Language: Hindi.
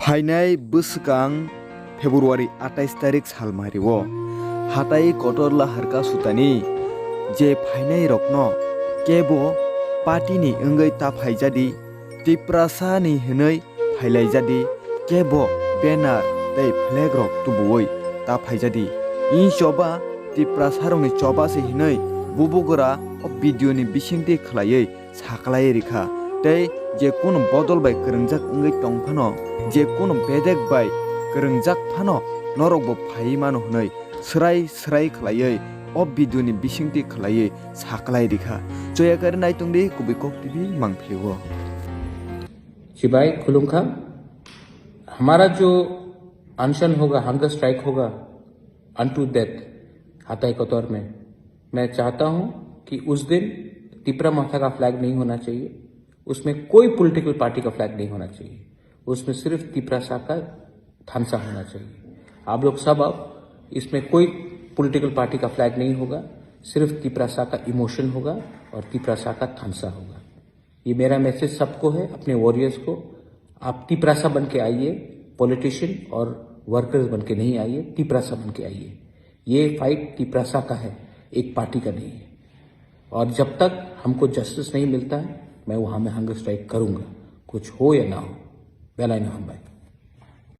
फाइनाय बोसोरगां फेब्रुवारि 28 तारिख सालमारिओ हाथाय कटरला हारका सुतानि जे फाइनाय रत्न केबो पार्टीनि अंगै ताफायजादि तिप्रासानि हनै फायलायजादि केबो बेनार तै फ्लेग रक तुबुयै ताफायजादि इ चबा तिप्रासारंनि चबासे हनै बुबुगरा भिडिअनि बिसिंति खलायै साखलायै रिखा तै जे कुन बदल बाय करंजाक अंगै टंफानो जे कुन बेदेक बाय करंजाक फानो नरकबो फायै मानो हनै स्राय खलायै भिडिअनि बिसिंति खलायै साखलाय रिखा जयाकर नायतुंदि कुबिकक टीवी मांफियो शिवाय खुलुमखा। हमारा जो अनशन होगा, हंगर स्ट्राइक होगा अनटू डेथ हाथाई कतौर में, मैं चाहता हूं कि उस दिन तिपरा माथा का फ्लैग नहीं होना चाहिए, उसमें कोई पॉलिटिकल पार्टी का फ्लैग नहीं होना चाहिए, उसमें सिर्फ तिपरासा का थानसा होना चाहिए। आप लोग सब अब इसमें कोई पॉलिटिकल पार्टी का फ्लैग नहीं होगा, सिर्फ तिपरासा का इमोशन होगा और तिपरासा का थानसा होगा। ये मेरा मैसेज सबको है, अपने वॉरियर्स को। आप तिपरासा बन के आइए, पॉलिटिशियन और वर्कर्स बन के नहीं आइए, तिपरासा बन के आइए। ये फाइट तिपरासा का है, एक पार्टी का नहीं है। और जब तक हमको जस्टिस नहीं मिलता है, मैं वहां में हंगर स्ट्राइक करूंगा, कुछ हो या ना हो। वेला इन भाई।